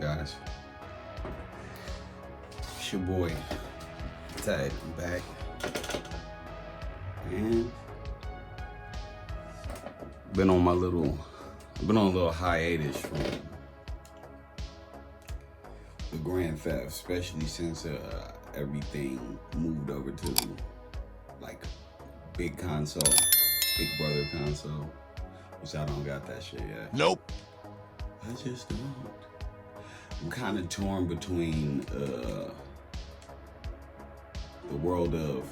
guys? It's your boy, Ted. I'm back. And been on a little hiatus from the Grand Theft, especially since everything moved over to like big console, big brother console, which I don't got that shit yet. Nope. I just don't. I'm kind of torn between the world of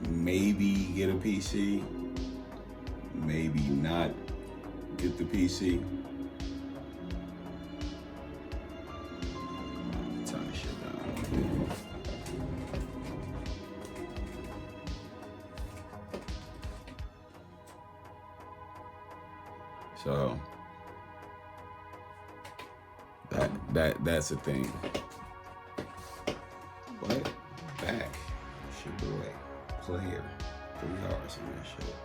maybe get a PC, maybe not get the PC. Turn this shit down. So that's the thing. But back, it's your boy, Playrrr, 3 hours on that shit.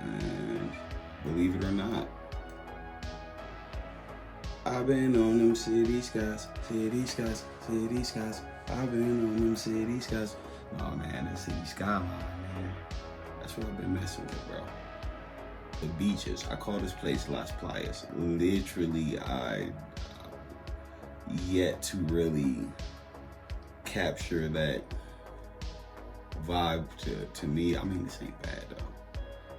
And believe it or not, I've been on them city skies. I've been on them city skies. Oh man, that city skyline, man. That's what I've been messing with, bro. The beaches. I call this place Las Playas. Literally, I yet to really capture that vibe to me. I mean, this ain't bad though.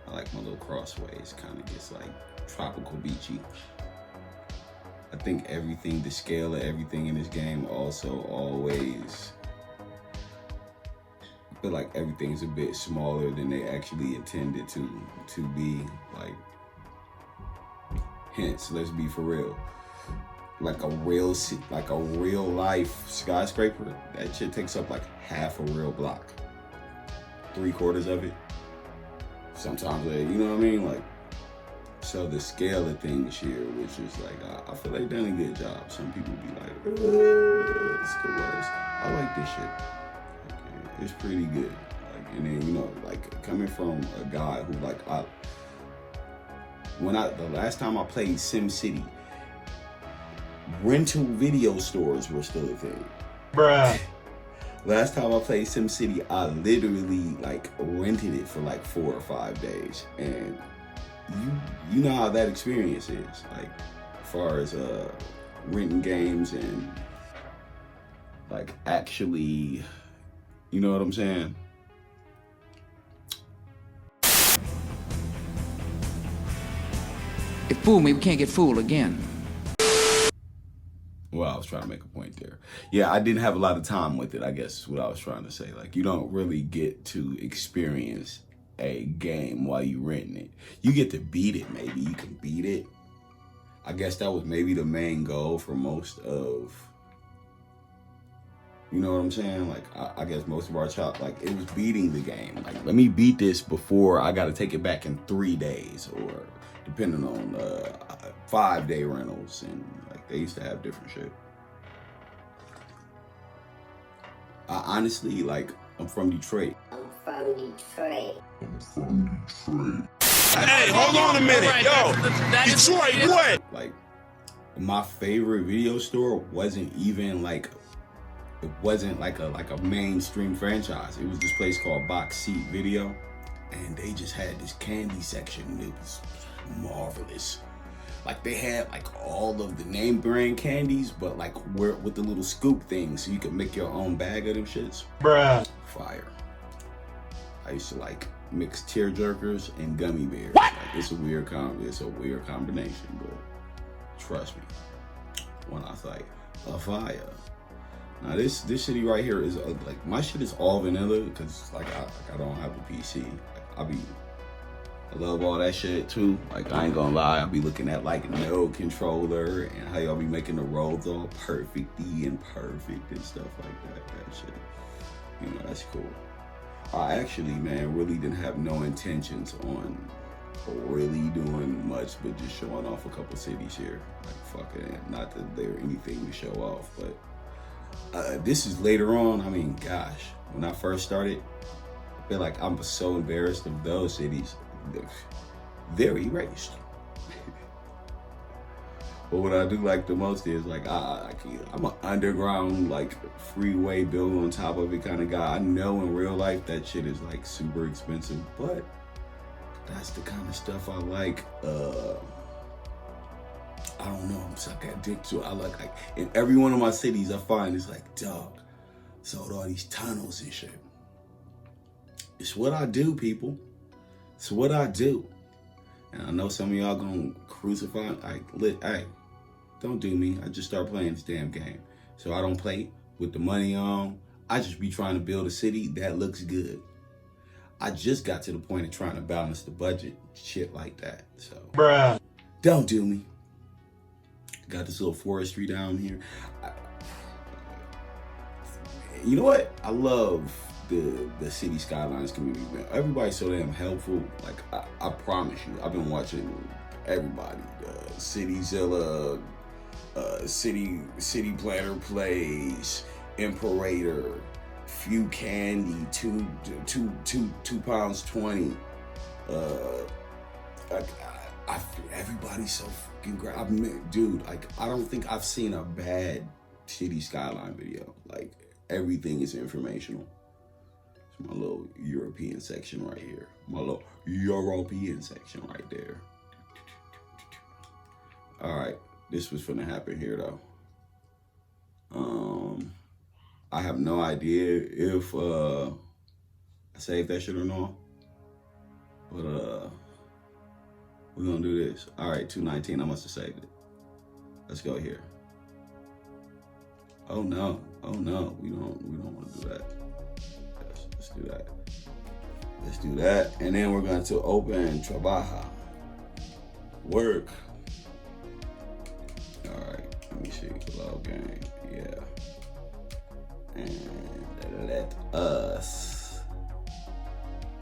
I like my little crossways. Kind of gets like tropical beachy. I think everything, the scale of everything in this game also always, I feel like everything's a bit smaller than they actually intended to be. Like, hence, let's be for real. Like a real life skyscraper, that shit takes up like half a real block. 3/4 of it. Sometimes, you know what I mean? Like, so the scale of things here, which is like, I feel like done a good job. Some people be like, it's the worst. I like this shit. Like, it's pretty good. Like, and then, you know, like coming from a guy who like, the last time I played SimCity, rental video stores were still a thing. Bruh. Last time I played SimCity, I literally like rented it for like 4 or 5 days. And you know how that experience is, like as far as renting games and like actually, you know what I'm saying? It fooled me, we can't get fooled again. Well, I was trying to make a point there. Yeah, I didn't have a lot of time with it, I guess is what I was trying to say. Like, you don't really get to experience a game while you renting it. You get to beat it, maybe. You can beat it. I guess that was maybe the main goal for most of, you know what I'm saying? Like, I guess most of our child, like, it was beating the game. Like, let me beat this before I got to take it back in 3 days, or depending on 5-day rentals, and like they used to have different shit. I honestly, like, I'm from Detroit. Detroit. Hey, hold on a minute. Yo, Detroit, what? Like, my favorite video store wasn't even like, it wasn't like a mainstream franchise. It was this place called Box Seat Video, and they just had this candy section. It was marvelous. Like, they had like all of the name brand candies, but like with the little scoop things, so you could make your own bag of them shits. Bruh. Fire. I used to like mix tear jerkers and gummy bears. What? Like, it's a weird combination, but trust me, when I say a fire. Now this city right here is like, my shit is all vanilla because like I don't have a PC. Like, I love all that shit too. Like, I ain't gonna lie, I'll be looking at like no controller and how y'all be making the rolls all perfectly and perfect and stuff like that. That shit, you know, that's cool. I actually, man, really didn't have no intentions on really doing much, but just showing off a couple cities here. Like, fuck it, not that they're anything to show off, but this is later on. I mean, gosh, when I first started, I feel like I'm so embarrassed of those cities. They're erased. But what I do like the most is like I'm an underground like freeway built on top of it kind of guy. I know in real life that shit is like super expensive, but that's the kind of stuff I like. I don't know, I'm suck at dick to it. I like in every one of my cities I find it's like, dog, sold all these tunnels and shit. It's what I do, people. It's what I do. And I know some of y'all gonna crucify. Hey, don't do me. I just start playing this damn game. So I don't play with the money on. I just be trying to build a city that looks good. I just got to the point of trying to balance the budget, shit like that. So, bruh, don't do me. Got this little forestry down here. You know what? I love the city skylines community, man. Everybody's so damn helpful. Like I promise you, I've been watching everybody. Cityzilla, City Planner Plays, Imperator, Few Candy, two pounds 20. Everybody's so fucking great. Dude, like I don't think I've seen a bad city skyline video. Like everything is informational. It's my little European section right here. My little European section right there. All right, this was finna happen here though. I have no idea if I saved that shit or not, but we're gonna do this. All right, 219. I must have saved it. Let's go here. Oh no! Oh no! We don't want to do that. Let's do that. Let's do that, and then we're going to open trabaja. Work. All right. Let me see. Log game. Yeah. And let us.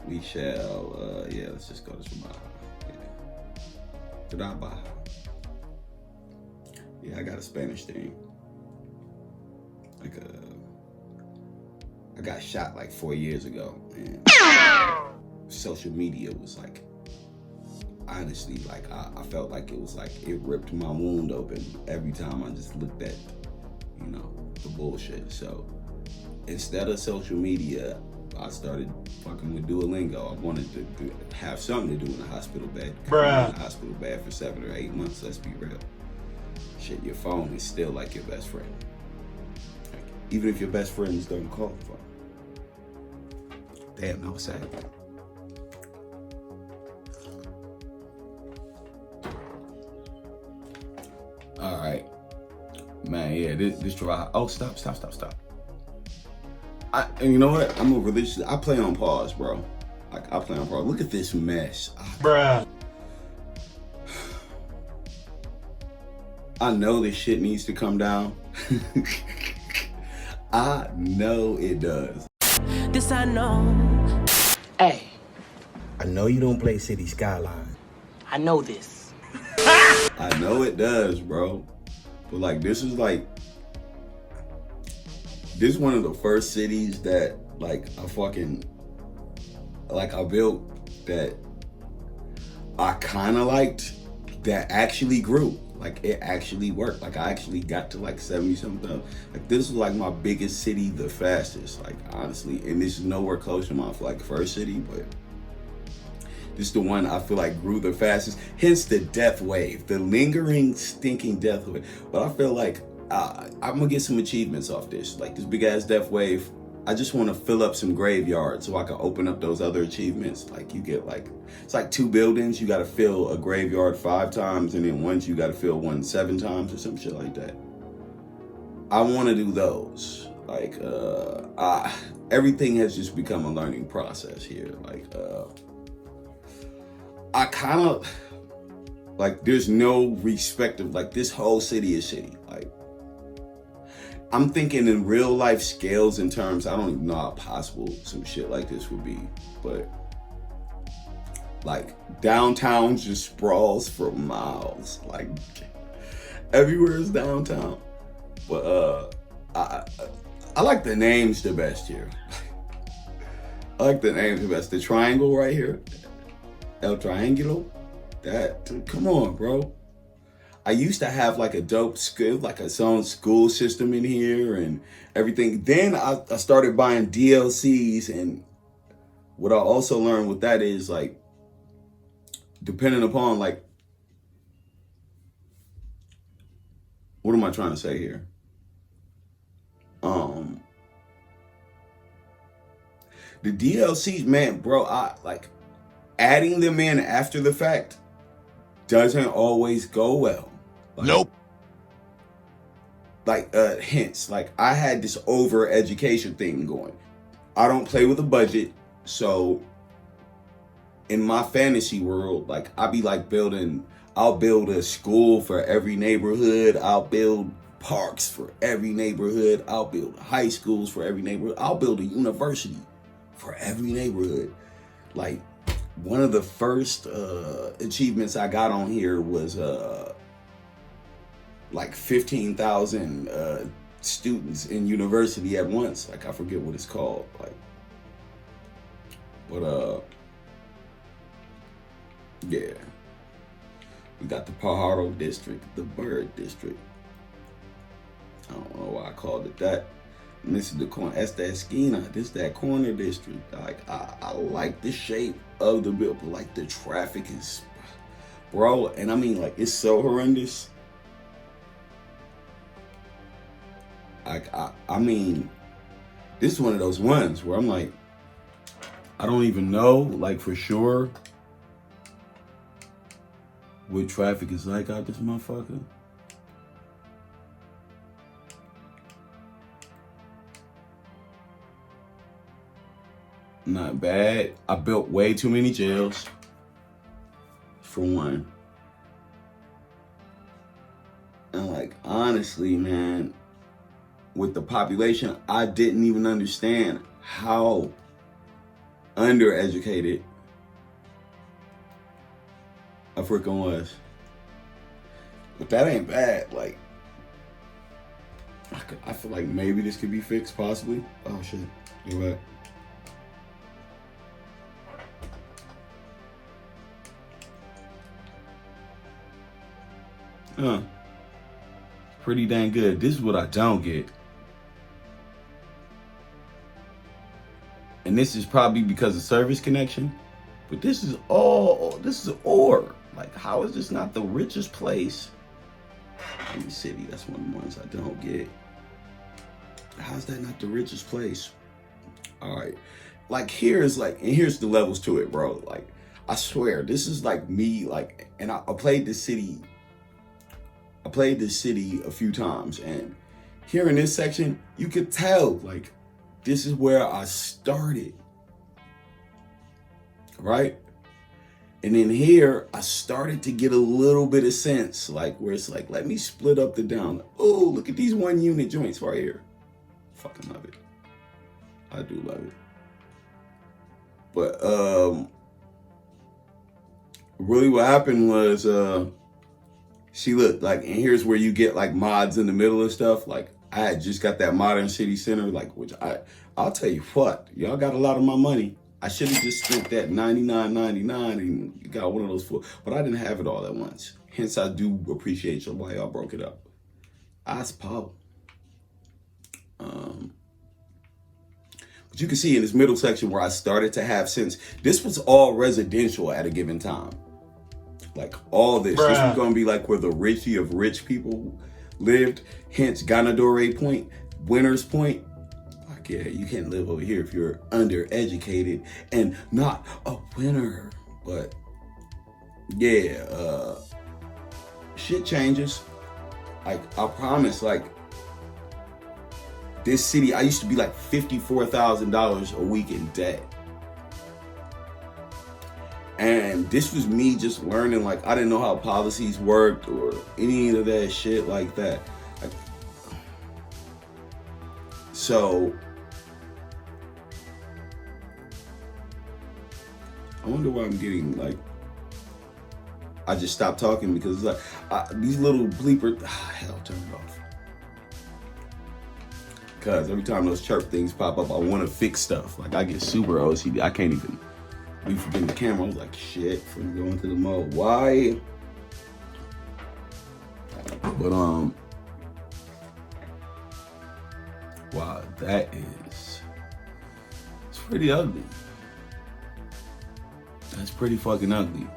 We shall. Yeah. Let's just go to trabaja. Trabaja. Yeah, I got a Spanish thing. I got shot like 4 years ago, and social media was like, honestly, like I felt like it was like it ripped my wound open every time I just looked at, you know, the bullshit. So instead of social media, I started fucking with Duolingo. I wanted to have something to do in a hospital bed. Bruh. In a hospital bed for 7 or 8 months, let's be real. Shit, your phone is still like your best friend. Like, even if your best friends don't call the phone. Damn, no sad. All right. Man, yeah, this dry. Oh, stop. And you know what? I'm a religious. I play on pause, bro. Like, I play on pause. Look at this mess. Bruh. I know this shit needs to come down. I know it does. This I know. Hey, I know you don't play City Skyline. I know this. I know it does, bro. But like, this is one of the first cities that like I built that I kind of liked, that actually grew. Like it actually worked. Like I actually got to like 70 something. Like this is like my biggest city the fastest, like honestly. And this is nowhere close to my like first city, but this is the one I feel like grew the fastest. Hence the death wave, the lingering stinking death wave. But I feel like I'm gonna get some achievements off this. Like this big ass death wave. I just want to fill up some graveyards so I can open up those other achievements. Like you get like, it's like 2 buildings. You got to fill a graveyard 5 times, and then once you got to fill one 7 times or some shit like that. I want to do those. Like, everything has just become a learning process here. Like, I kind of, like, there's no respect of, like, this whole city is shitty. Like, I'm thinking in real life scales in terms, I don't even know how possible some shit like this would be, but like downtown just sprawls for miles. Like everywhere is downtown. But I like the names the best here. I like the names the best. The triangle right here, El Triangulo, that, come on, bro. I used to have like a dope school, like a own school system in here and everything. Then I started buying DLCs, and what I also learned with that is like, depending upon like, what am I trying to say here? The DLCs, man, bro, I like adding them in after the fact doesn't always go well. Like, Nope. Like, hence, like I had this over education thing going. I don't play with a budget, so in my fantasy world, like I be like I'll build a school for every neighborhood. I'll build parks for every neighborhood. I'll build high schools for every neighborhood. I'll build a university for every neighborhood. Like, one of the first achievements I got on here was like 15,000 students in university at once. Like, I forget what it's called. Like, but yeah, we got the Pajaro district, the Bird district. I don't know why I called it that. And this is the corner. That's that esquina. This that corner district. Like, I like the shape of the build, but like the traffic is, bro. And I mean, like, it's so horrendous. Like, I mean, this is one of those ones where I'm like, I don't even know, like, for sure what traffic is like out this motherfucker. Not bad. I built way too many jails, for one. And like, honestly, man, with the population, I didn't even understand how undereducated I freaking was. But that ain't bad. Like, I feel like maybe this could be fixed, possibly. Oh shit, you're right. Pretty dang good. This is what I don't get. And this is probably because of service connection. But this is ore. Like, how is this not the richest place in the city? That's one of the ones I don't get. How's that not the richest place? All right. Like, here's the levels to it, bro. Like, I swear, this is like me, like, and I played this city. I played this city a few times, and here in this section, you could tell, like, this is where I started, right? And in here, I started to get a little bit of sense, like, where it's like, let me split up the down. Oh, look at these 1 unit joints right here. Fucking love it. I do love it. But really what happened was, see, look, like, and here's where you get like mods in the middle of stuff. Like, I had just got that modern city center, like, which I'll tell you what, y'all got a lot of my money. I should have just spent that $99.99 and got one of those four, but I didn't have it all at once. Hence, I do appreciate why y'all broke it up. I suppose. But you can see in this middle section where I started to have sense. This was all residential at a given time. Like, all this. Bruh. This was going to be like where the richie of rich people lived. Hence, Ganadore Point, Winners Point. Like, yeah, you can't live over here if you're undereducated and not a winner. But, yeah, shit changes. Like, I promise, like, this city, I used to be like $54,000 a week in debt. And this was me just learning, like, I didn't know how policies worked or any of that shit like that. Like, so, I wonder why I'm getting, like, I just stopped talking because it's like, these little bleeper, hell, turn it off. Because every time those chirp things pop up, I want to fix stuff. Like, I get super OCD. I can't even be forgetting the camera. I was like, shit, from going to the mode. Why? But wow, it's pretty ugly. That's pretty fucking ugly.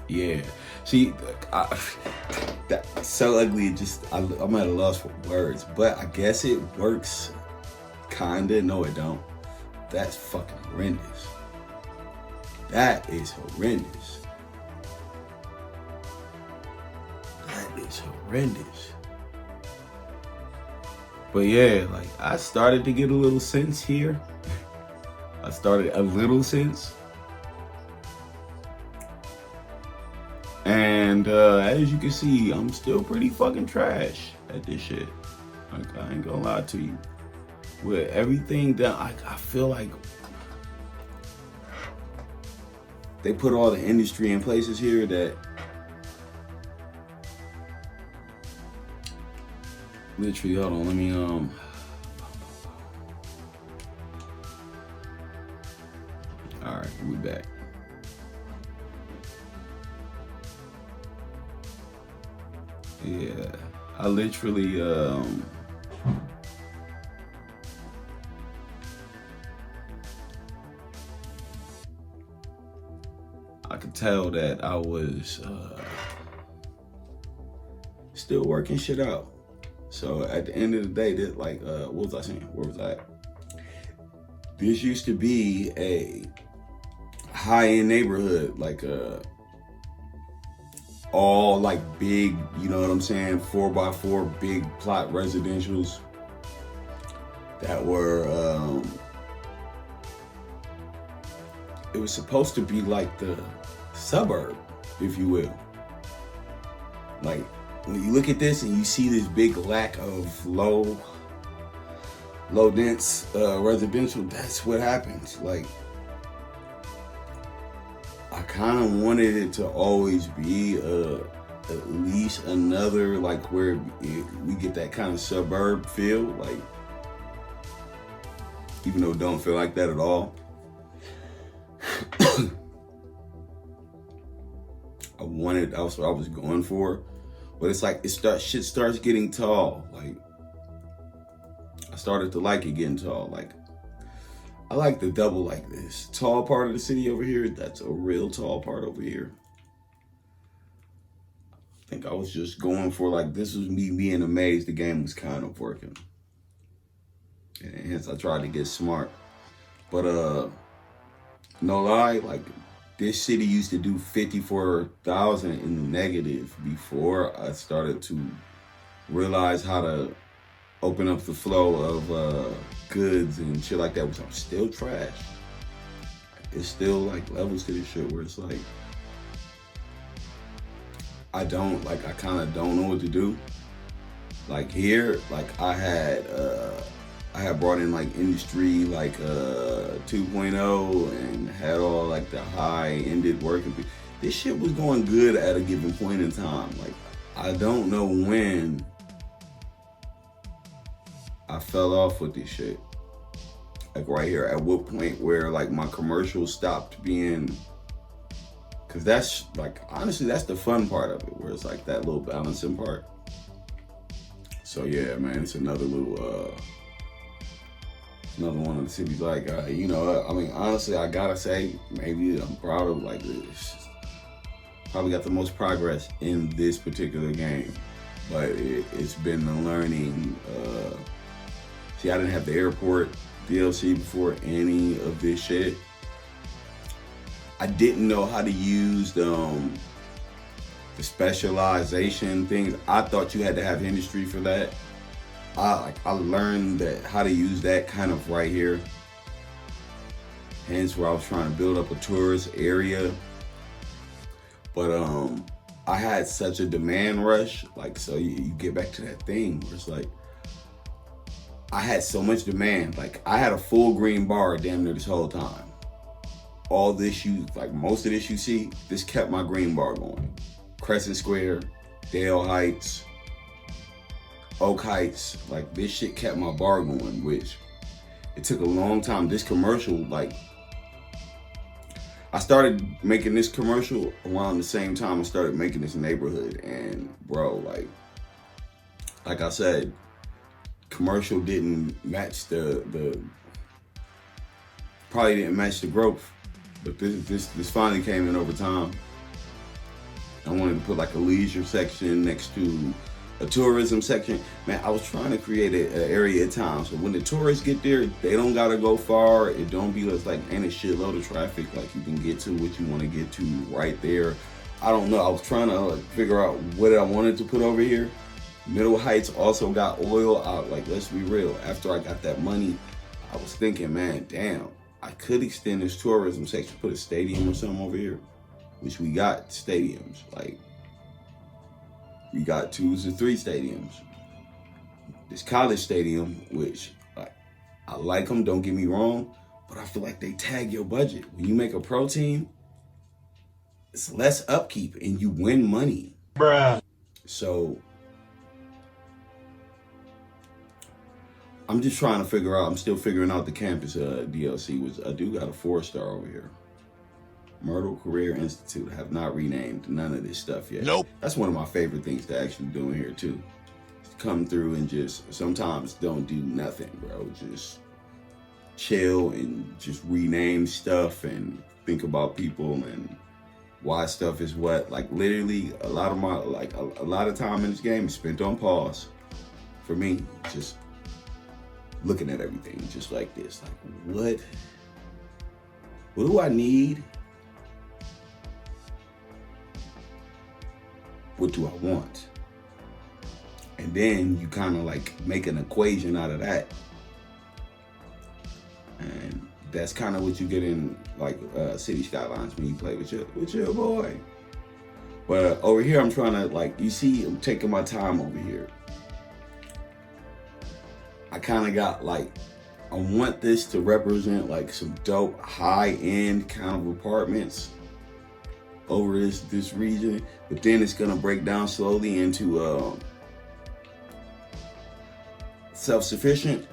Yeah. See, that's so ugly. I'm at a loss for words. But I guess it works. Kinda. No, it don't. That's fucking horrendous. That is horrendous. That is horrendous. But yeah, like I started to get a little sense here. I started a little sense. And as you can see, I'm still pretty fucking trash at this shit. Like, I ain't gonna lie to you. With everything that I feel like they put all the industry in places here that literally, hold on, let me all right, we back. Yeah, I literally I could tell that I was still working shit out. So at the end of the day, that like what was I saying? Where was I at? This used to be a high-end neighborhood, like all like big, you know what I'm saying, 4x4 big plot residentials that were it was supposed to be like the suburb, if you will. Like when you look at this and you see this big lack of low dense residential, that's what happens. Like I kind of wanted it to always be at least another, like where we get that kind of suburb feel, like even though it don't feel like that at all. That's what I was going for, but it's like shit starts getting tall. Like I started to like it getting tall. Like I like the double, like this tall part of the city over here. That's a real tall part over here. I think I was just going for like, this was me being amazed the game was kind of working, and hence I tried to get smart. But no lie, like this city used to do 54,000 in the negative before I started to realize how to open up the flow of goods and shit like that, which I'm still trash. It's still like levels to this shit where it's like, I kind of don't know what to do. Like here, like I had brought in like industry like 2.0 and had all like the high-ended working. This shit was going good at a given point in time. Like I don't know when I fell off with this shit. Like right here, at what point where like my commercials stopped being, cause that's like, honestly, that's the fun part of it, where it's like that little balancing part. So yeah, man, it's another little, another one of the cities like, you know, I mean, honestly, I gotta say, maybe I'm proud of like this. Probably got the most progress in this particular game, but it's been the learning. See, I didn't have the airport DLC before any of this shit. I didn't know how to use the specialization things. I thought you had to have industry for that. I learned that how to use that kind of right here. Hence where I was trying to build up a tourist area. But I had such a demand rush. Like, so you get back to that thing where it's like, I had so much demand. Like I had a full green bar damn near this whole time. All this like most of this you see, this kept my green bar going. Crescent Square, Dale Heights, Oak Heights, like this shit kept my bar going, which it took a long time. This commercial, like, I started making this commercial around the same time I started making this neighborhood, and bro, like I said, commercial didn't match the probably didn't match the growth, but this finally came in over time. I wanted to put like a leisure section next to a tourism section. Man, I was trying to create an area of town, so when the tourists get there, they don't gotta go far. It don't be like ain't a shitload of traffic. Like you can get to what you want to get to right there. I don't know. I was trying to figure out what I wanted to put over here. Middle Heights also got oil. Like let's be real. After I got that money, I was thinking, man, damn, I could extend this tourism section, put a stadium or something over here, which we got stadiums. Like we got 2 to 3 stadiums. This college stadium, which I like them, don't get me wrong, but I feel like they tag your budget. When you make a pro team, it's less upkeep and you win money. Bruh. So I'm just trying to figure out, I'm still figuring out the campus DLC, which I do got a 4-star over here. Myrtle Career Institute, have not renamed none of this stuff yet. Nope. That's one of my favorite things to actually do in here too. Come through and just sometimes don't do nothing, bro. Just chill and just rename stuff and think about people and why stuff is what. Like literally a lot of my, like a lot of time in this game is spent on pause. For me, just looking at everything just like this. Like what do I need? What do I want? And then you kind of like make an equation out of that. And that's kind of what you get in like City Skylines when you play with your boy. But over here, I'm trying to like, you see, I'm taking my time over here. I kind of got like, I want this to represent like some dope high-end kind of apartments over this region, but then it's gonna break down slowly into self-sufficient.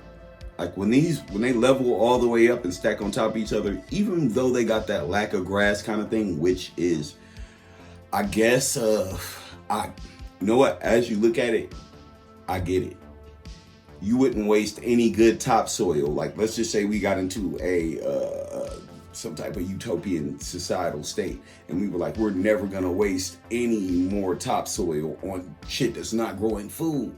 Like when they level all the way up and stack on top of each other, even though they got that lack of grass kind of thing, which is, I guess, you know what? As you look at it, I get it. You wouldn't waste any good topsoil. Like let's just say we got into some type of utopian societal state, and we were like, we're never gonna waste any more topsoil on shit that's not growing food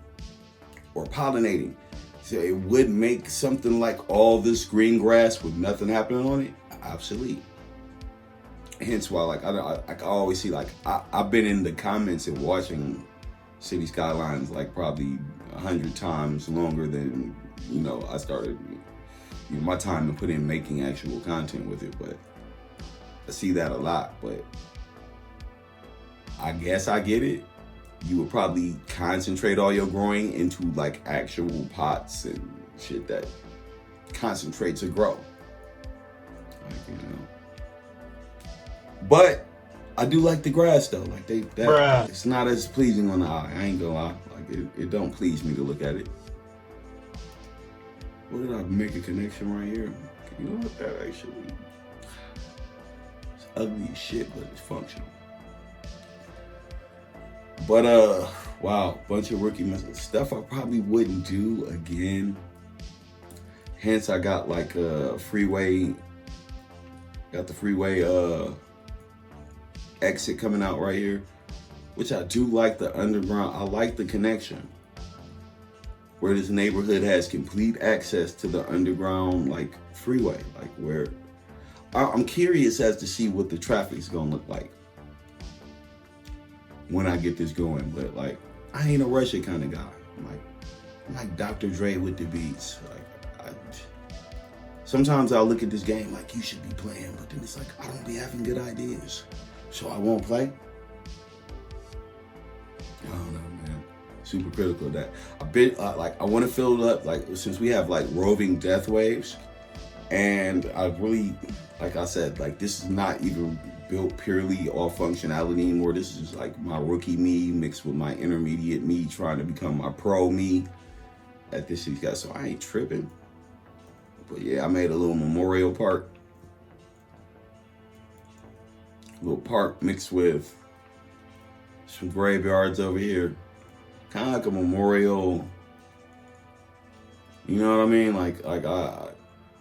or pollinating. So it would make something like all this green grass with nothing happening on it obsolete. Hence why, like, I always see, like, I've been in the comments and watching City Skylines like probably 100 times longer than, you know, I started my time to put in making actual content with it. But I see that a lot. But I guess I get it. You would probably concentrate all your growing into like actual pots and shit that concentrates to grow. Like, you know. But I do like the grass though. Like it's not as pleasing on the eye. I ain't gonna lie. Like it don't please me to look at it. What did I make a connection right here? You know what? That actually, it's ugly as shit, but it's functional. But wow, bunch of rookie mistakes. Stuff I probably wouldn't do again. Hence, I got like a freeway. Got the freeway exit coming out right here, which I do like the underground. I like the connection where this neighborhood has complete access to the underground like freeway, like where I'm curious as to see what the traffic is gonna look like when I get this going. But like, I ain't a Russia kind of guy. I'm like Dr. Dre with the beats. Like, sometimes I'll look at this game like you should be playing, but then it's like I don't be having good ideas, so I won't play. I don't know, man. Super critical of that. A bit like I want to fill it up, like since we have like roving death waves, and I really, like I said, like this is not even built purely off functionality anymore. This is like my rookie me mixed with my intermediate me trying to become my pro me at this city guy. So I ain't tripping. But yeah, I made a little memorial park. little park mixed with some graveyards over here. Kind of like a memorial. You know what I mean? Like I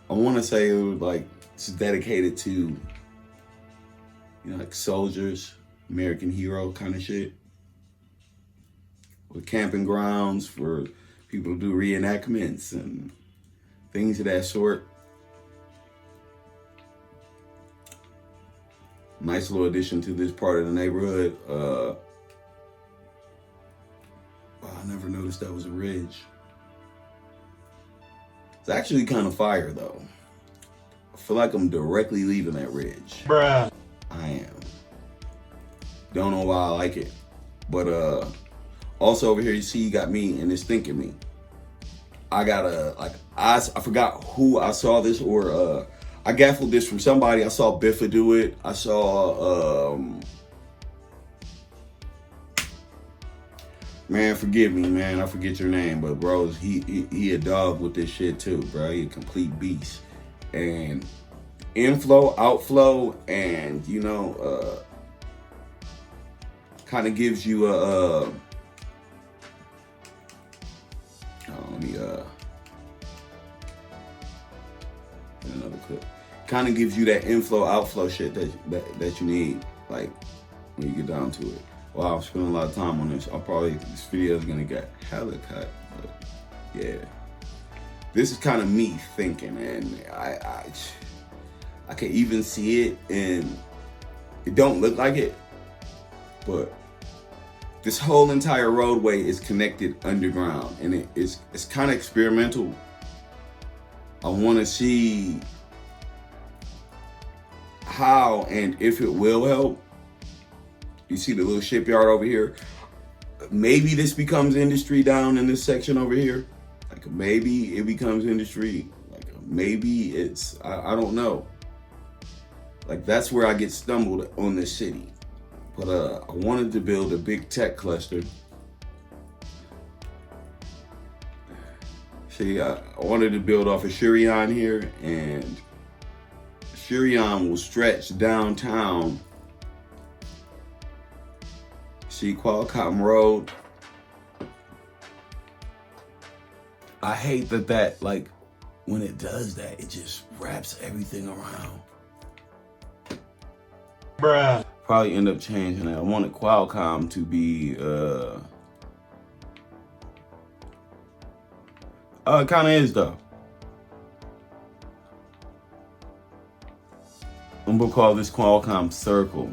want to say it was like it's dedicated to, you know, like soldiers, American hero kind of shit. With camping grounds for people to do reenactments and things of that sort. Nice little addition to this part of the neighborhood. I never noticed that was a ridge. It's actually kind of fire though. I feel like I'm directly leaving that ridge. Bruh. I am. Don't know why I like it. But also over here you see you got me and it's thinking me. I got I forgot who I saw this or I gaffled this from somebody. I saw Biffa do it. I saw man, forgive me, man. I forget your name, but bro, he a dog with this shit too, bro. He a complete beast. And inflow, outflow, and you know, kind of gives you a another clip. Kind of gives you that inflow, outflow shit that you need, like when you get down to it. Wow, I'm spending a lot of time on this. This video is gonna get hella cut, but yeah. This is kind of me thinking, and I can even see it, and it don't look like it, but this whole entire roadway is connected underground, and it's kind of experimental. I want to see how and if it will help. You see the little shipyard over here. Maybe this becomes industry down in this section over here. Like maybe it becomes industry. Like maybe it's, I don't know. Like that's where I get stumbled on this city. But I wanted to build a big tech cluster. See, I wanted to build off of Shurion here, and Shurion will stretch downtown. See Qualcomm Road. I hate that like when it does that, it just wraps everything around. Bruh. Probably end up changing that. I wanted Qualcomm to be it kind of is though. I'm gonna call this Qualcomm Circle.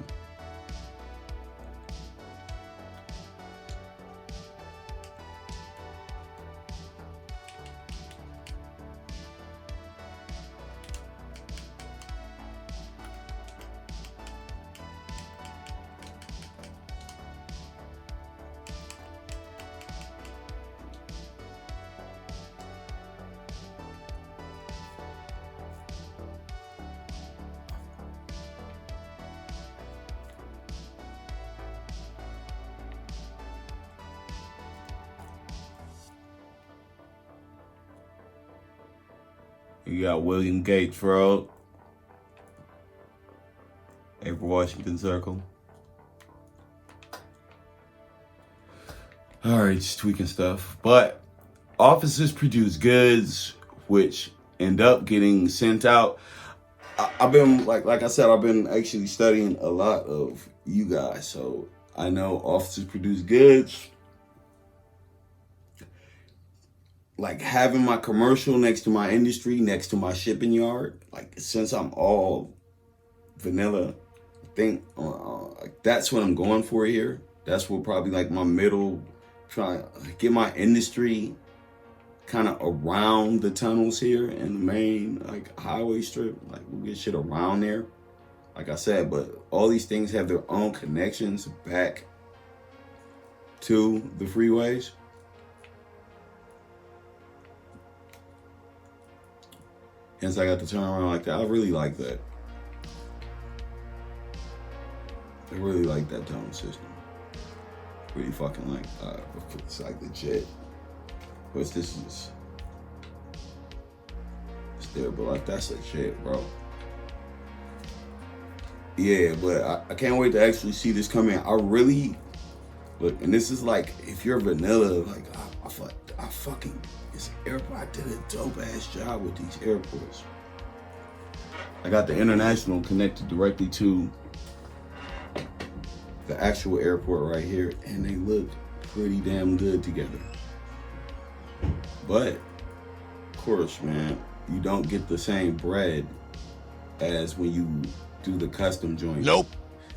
You got William Gates Road, April Washington Circle. All right, just tweaking stuff. But offices produce goods, which end up getting sent out. I've been, like I said, I've been actually studying a lot of you guys. So I know offices produce goods. Like having my commercial next to my industry, next to my shipping yard, like since I'm all vanilla, I think that's what I'm going for here. That's what probably like my middle, trying to get my industry kind of around the tunnels here in the main like highway strip. Like we'll get shit around there, like I said, but all these things have their own connections back to the freeways. Hence I got to turn around like that. I really like that. I really like that tunnel system. Really fucking like, it's like legit. What's this is, it's there, but like that's legit, bro. Yeah, but I can't wait to actually see this come in. I really look, and this is like, if you're vanilla, like I fucking this airport. I did a dope ass job with these airports. I got the international connected directly to the actual airport right here, and they look pretty damn good together. But of course, man, you don't get the same bread as when you do the custom joint. Nope.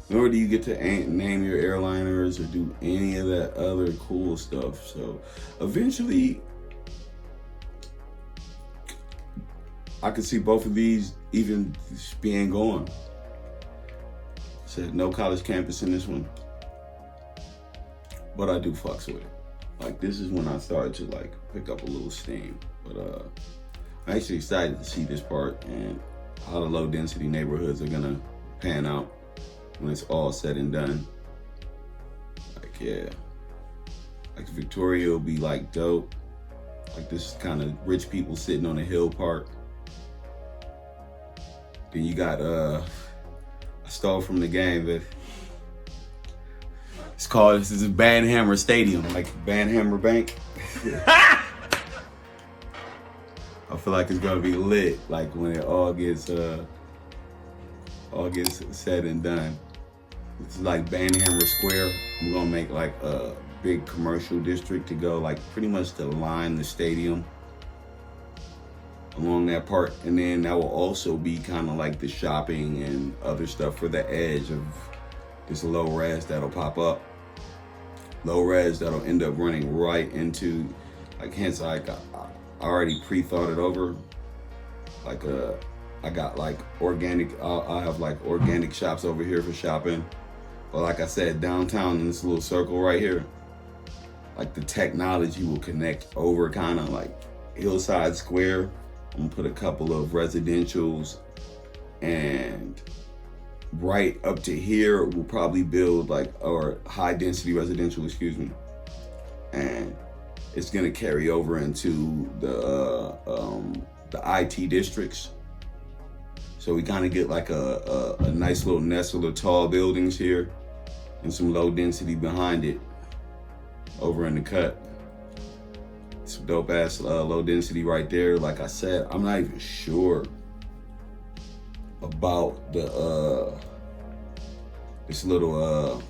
Nor do you get to name your airliners or do any of that other cool stuff. So eventually, I could see both of these even being gone. Said no college campus in this one, but I do fucks with it. Like, this is when I started to like pick up a little steam. But I'm actually excited to see this part and how the low density neighborhoods are gonna pan out when it's all said and done. Like, yeah, like Victoria will be like dope. Like, this is kind of rich people sitting on a hill part. Then you got I stole from the game, but this is Banhammer Stadium, like Banhammer Bank. I feel like it's gonna be lit, like when it all gets said and done. It's like Banhammer Square. I'm gonna make like a big commercial district to go, like pretty much to line the stadium along that part, and then that will also be kind of like the shopping and other stuff for the edge of this low res that'll pop up. Low res that'll end up running right into, like, hence I already pre-thought it over. Like I got like organic, I'll have like organic shops over here for shopping. But like I said, downtown in this little circle right here, like the technology will connect over kind of like Hillside Square. I'm gonna put a couple of residentials, and right up to here we'll probably build like, or high density residential, excuse me. And it's gonna carry over into the IT districts. So we kind of get like a nice little nestle of tall buildings here and some low density behind it over in the cut. Some dope ass low density right there. Like I said, I'm not even sure about the this little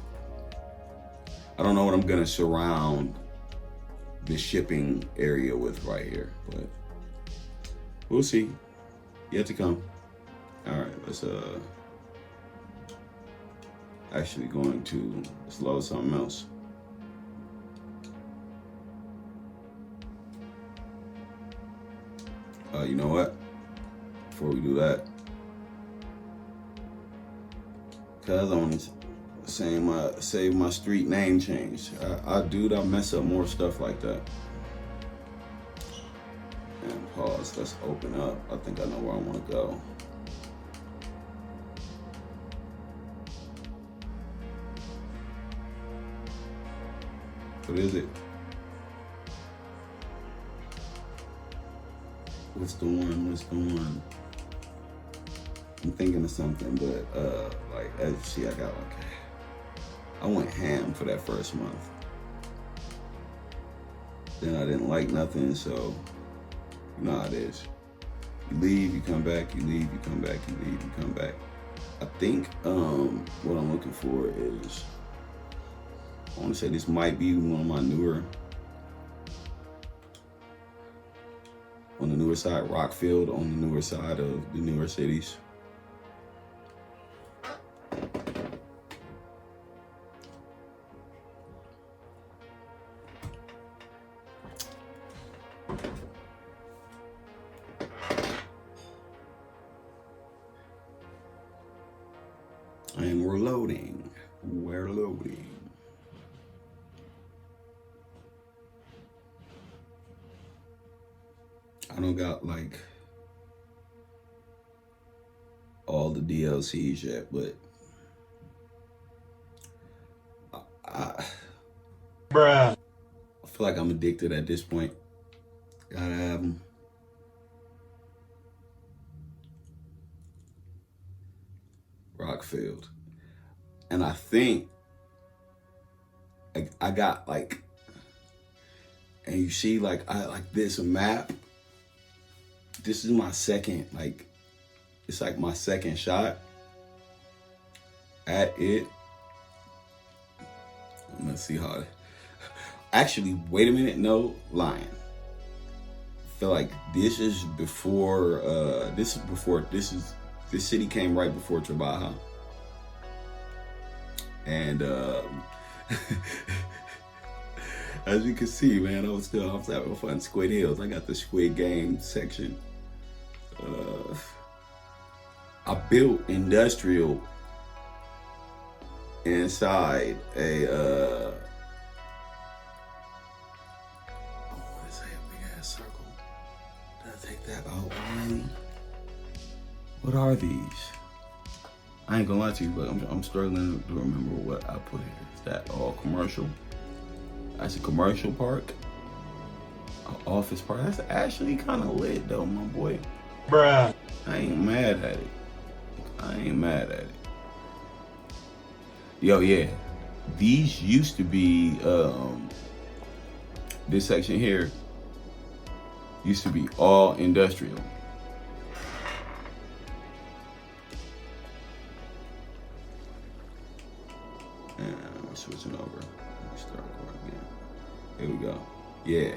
I don't know what I'm gonna surround the shipping area with right here, but we'll see. Yet to come. All right, let's actually going to load something else. You know what? Before we do that, cause I want to save my street name change. I mess up more stuff like that. And pause. Let's open up. I think I know where I want to go. What is it? What's the one? I'm thinking of something, but like, as you see, I went ham for that first month. Then I didn't like nothing, so you know how it is. You leave, you come back, you leave, you come back, you leave, you come back. I think what I'm looking for is, I want to say this might be one of my newer, on the newer side, Rockfield, on the newer side of the newer cities. And we're loading. I don't got like all the DLCs yet, but I feel like I'm addicted at this point. Gotta have them. Rockfield. And I think I got like, and you see like I like this map. This is my second, like, it's like my second shot at it. Let's see how. Actually, wait a minute. No, lying. I feel like this is before. This city came right before Trabaja. And as you can see, man, I was having fun. Squid Hills. I got the Squid Game section. I built industrial inside a what is that big ass circle? Did I take that out already? What are these? I ain't gonna lie to you, but I'm struggling to remember what I put here. Is that all commercial? That's a commercial park. An office park. That's actually kind of lit though, my boy. Bruh. I ain't mad at it. I ain't mad at it. Yo, yeah. These used to be, this section here used to be all industrial. And I'm switching over. Let me start recording again. Here we go. Yeah.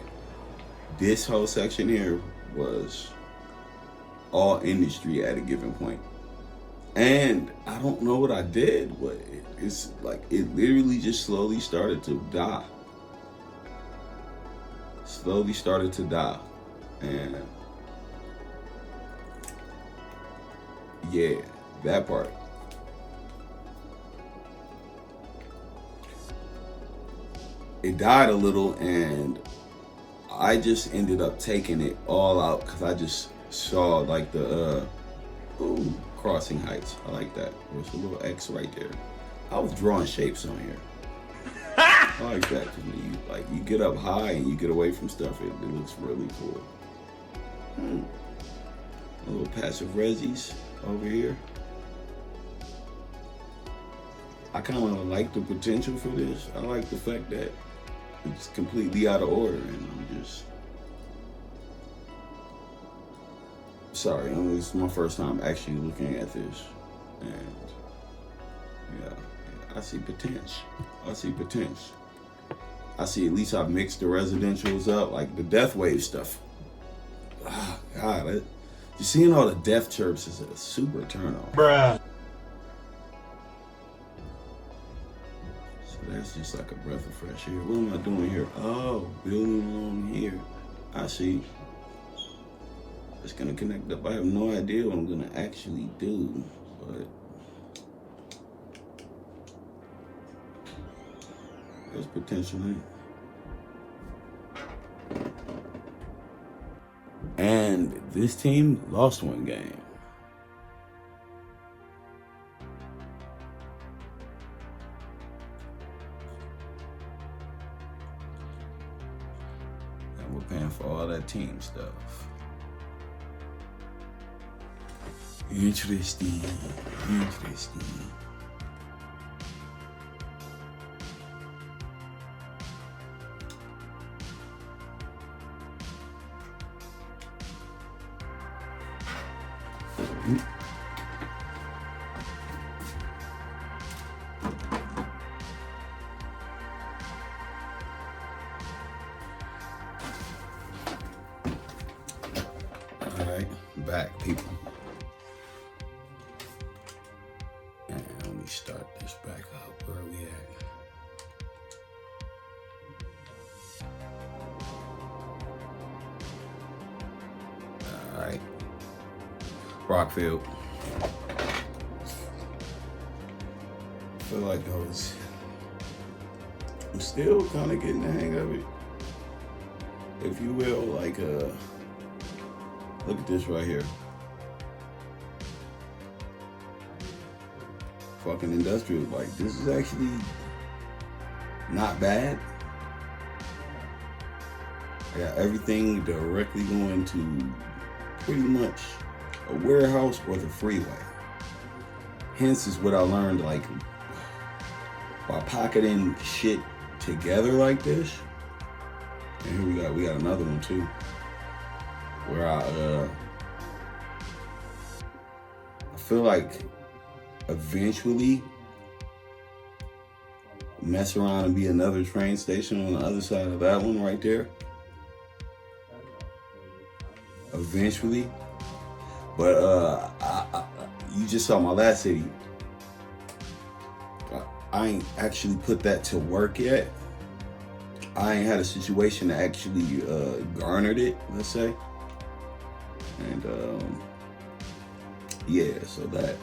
This whole section here was all industry at a given point. And I don't know what I did, but it's like it literally just slowly started to die. Slowly started to die. And yeah, that part. It died a little, and I just ended up taking it all out because I just saw like the crossing heights. I like that. There's a little X right there. I was drawing shapes on here. I like that because when you get up high and you get away from stuff, it looks really cool. A little passive resis over here. I kind of like the potential for this. I like the fact that it's completely out of order, and I'm just sorry. It's my first time actually looking at this, and yeah, I see potential. I see potential. I see at least I've mixed the residentials up, like the death wave stuff. Oh, God, just seeing all the death chirps is a super turn on. Bruh. So that's just like a breath of fresh air. What am I doing here? Oh, building along here. I see. It's gonna connect up. I have no idea what I'm gonna actually do, but there's potential in it. And this team lost one game. And we're paying for all that team stuff. Interesting. All right, back, people. And let me start this back up. Where are we at? All right. Rockfield. I feel like I'm still kind of getting the hang of it, if you will. Like, look at this right here. Fucking industrial. Like, this is actually not bad. I got everything directly going to pretty much a warehouse or the freeway. hence is what I learned, like, by pocketing shit together like this. And here we got another one too, where I feel like eventually mess around and be another train station on the other side of that one right there. Eventually. But you just saw my last city. I ain't actually put that to work yet. I ain't had a situation that actually garnered it, let's say. And yeah, so that.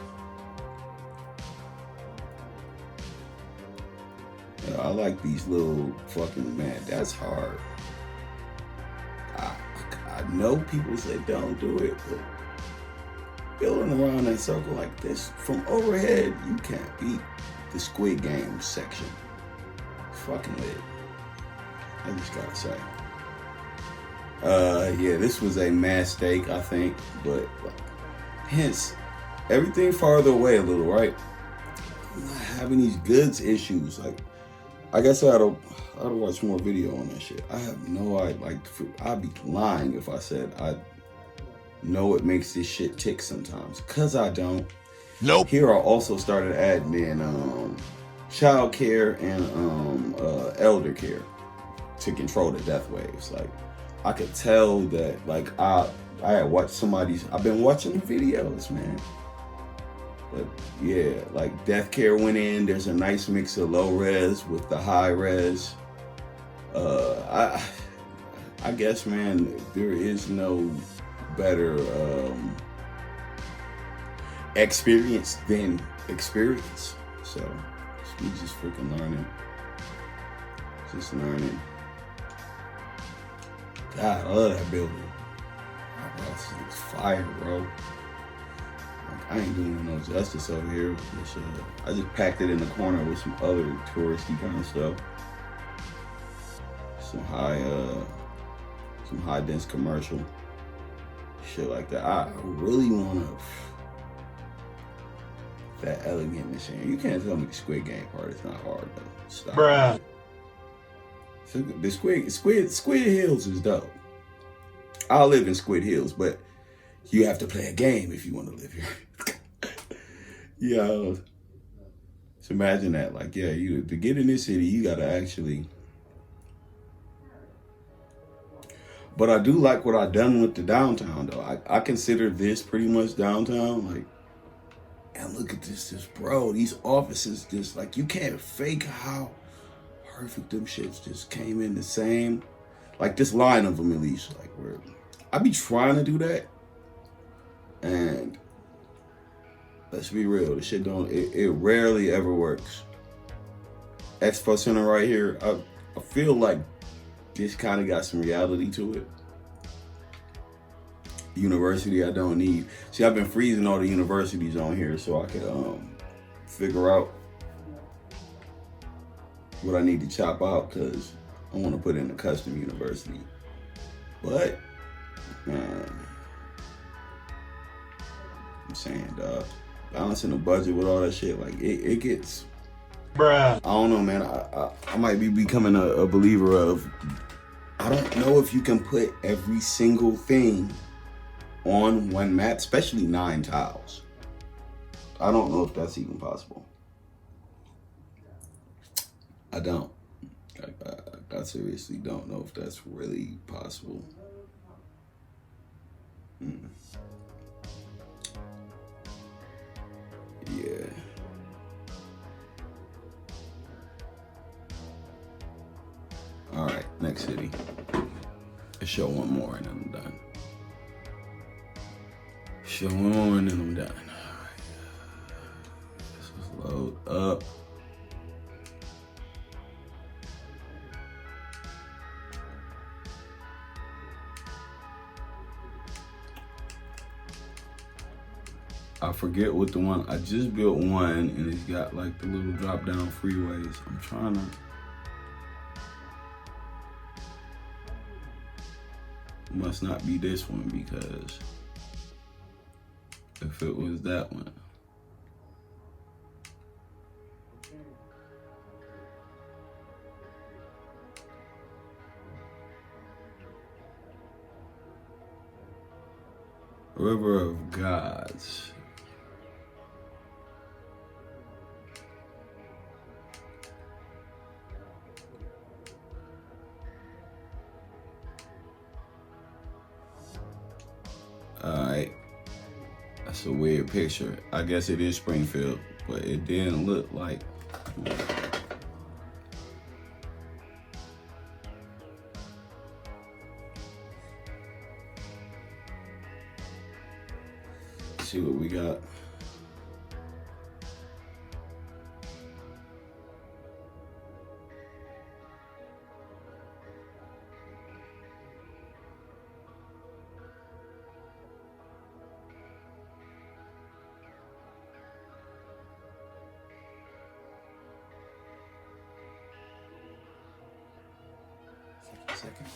I like these little fucking, man, that's hard. I know people say don't do it, but building around that circle like this from overhead, you can't beat the Squid Game section. It's fucking lit. I just gotta say. Yeah, this was a mistake, I think, but hence everything farther away a little, right? I'm not having these goods issues. Like I said, I'd watch more video on that shit. I have no idea. Like, I'd be lying if I said I know what makes this shit tick sometimes, cause I don't. Nope. Here I also started adding in child care and elder care to control the death waves. Like, I could tell that, like, I had watched somebody's, I've been watching the videos, man. But yeah, like, death care went in. There's a nice mix of low res with the high res. I guess, man, there is no better experience than experience. So we just freaking learning. Just learning. God, I love that building. It's fire, bro. Like, I ain't doing no justice over here. I just packed it in the corner with some other touristy kind of stuff. Some high dense commercial shit like that. I really wanna that elegant machine. You can't tell me the Squid Game part is not hard though. Stop. Bruh. So the Squid Hills is dope. I'll live in Squid Hills, but you have to play a game if you want to live here. Yeah. So imagine that. Like, yeah, you to get in this city, you gotta actually. But I do like what I've done with the downtown, though. I consider this pretty much downtown. Like, and look at this, bro. These offices, just like, you can't fake how perfect them shits just came in the same. Like, this line of them, at least. Like, where I be trying to do that, and let's be real, the shit don't. It rarely ever works. Expo Center right here. I feel like this kind of got some reality to it. University I don't need. See, I've been freezing all the universities on here so I could figure out what I need to chop out, because I want to put in a custom university. But man, I'm saying, dog, balancing the budget with all that shit, like it gets. Bruh. I don't know, man. I might be becoming a believer of. I don't know if you can put every single thing on one map, especially 9 tiles. I don't know if that's even possible. I don't. I seriously don't know if that's really possible. Yeah. All right, next city. Let's show one more and then I'm done. Show one more and then I'm done. All right. Let's just load up. I forget what the one, I just built one and it's got like the little drop down freeways. I'm trying to. Must not be this one, because if it was that one, River of Gods. Alright. That's a weird picture. I guess it is Springfield, but it didn't look like. See what we got. Second.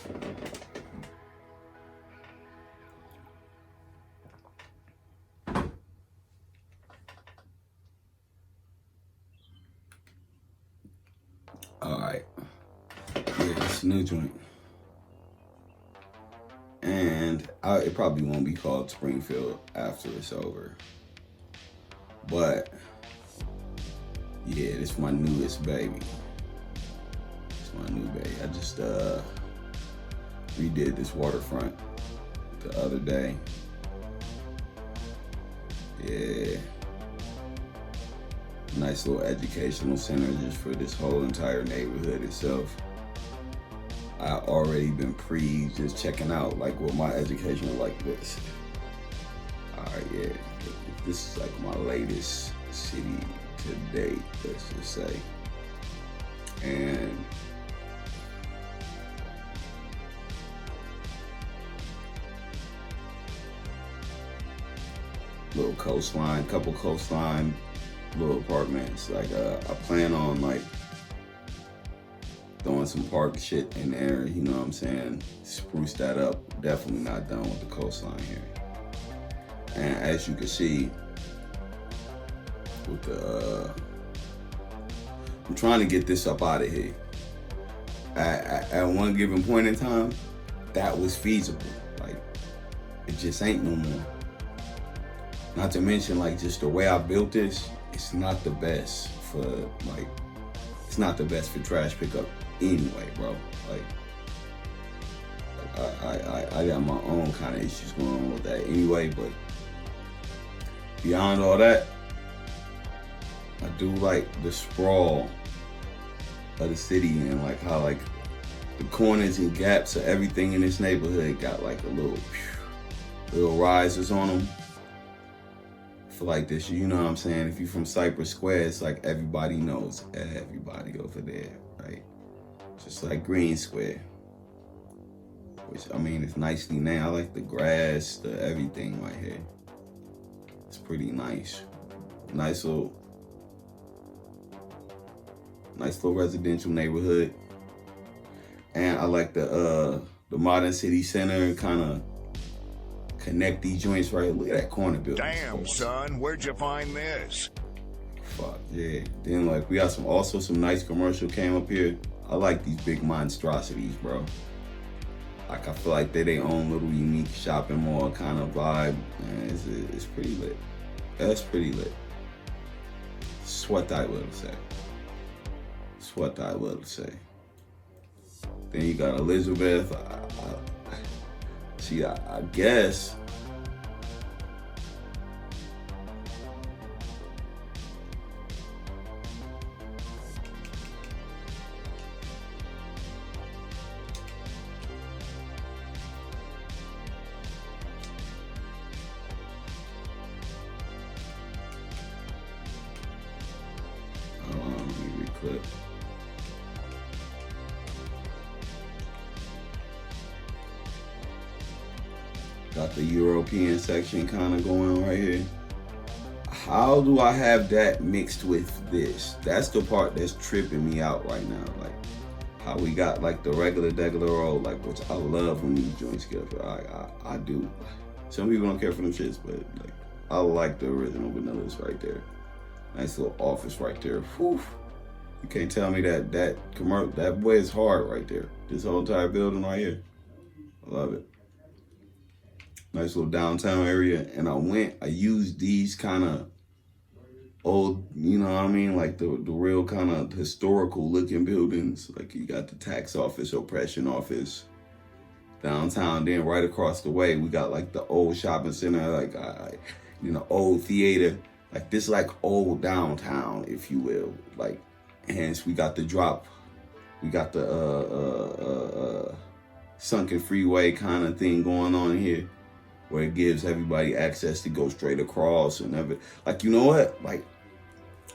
All right. Yeah, it's a new joint. And it probably won't be called Springfield after it's over. But yeah, it's my newest baby. It's my new baby. I just redid this waterfront the other day. Yeah. Nice little educational center just for this whole entire neighborhood itself. I already been just checking out like what my education is like this. Alright, yeah. This is like my latest city to date, let's just say. And little coastline, couple coastline, little apartments. Like I plan on like throwing some park shit in there, you know what I'm saying? Spruce that up. Definitely not done with the coastline here. And as you can see, with the I'm trying to get this up out of here. At one given point in time, that was feasible. Like, it just ain't no more. Not to mention, like, just the way I built this, it's not the best for, like, it's not the best for trash pickup anyway, bro. Like I got my own kind of issues going on with that anyway, but beyond all that, I do like the sprawl of the city and like how like the corners and gaps of everything in this neighborhood got like a little risers on them. For like this, you know what I'm saying? If you're from Cypress Square, it's like everybody knows everybody over there, right? Just like Green Square, which I mean, it's nicely named. I like the grass, the everything right here. It's pretty nice. Nice little residential neighborhood. And I like the Modern City Center kind of connect these joints right here. Look at that corner building. Damn, son, where'd you find this? Fuck, yeah. Then like we got some nice commercial came up here. I like these big monstrosities, bro. Like I feel like they're their own little unique shopping mall kind of vibe. Man, it's pretty lit. That's pretty lit. It's what I will say. It's what I will say. Then you got Elizabeth. I guess let me reclip. Got the European section kind of going on right here. How do I have that mixed with this? That's the part that's tripping me out right now. Like how we got like the regular roll, like which I love when these joints get up. I do. Some people don't care for them shits, but like I like the original vanillas right there. Nice little office right there. Whew. You can't tell me that way is hard right there. This whole entire building right here. I love it. Nice little downtown area. And I used these kind of old, you know what I mean? Like the real kind of historical looking buildings. Like you got the tax office, oppression office, downtown. Then right across the way, we got like the old shopping center, like, old theater. Like this like old downtown, if you will. Like, hence we got the drop. We got the sunken freeway kind of thing going on here, where it gives everybody access to go straight across and everything. Like, you know what? Like,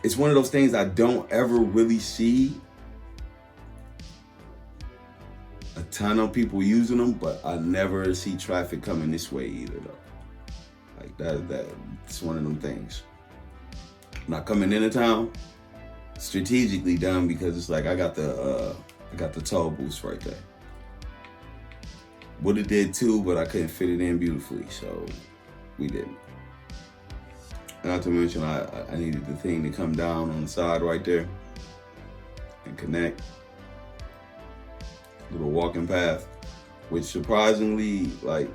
it's one of those things I don't ever really see a ton of people using them, but I never see traffic coming this way either, though. Like it's one of them things. Not coming into town, strategically done, because it's like I got the toll booth right there. Would have did too, but I couldn't fit it in beautifully, so we didn't. Not to mention, I needed the thing to come down on the side right there and connect. Little walking path, which surprisingly, like,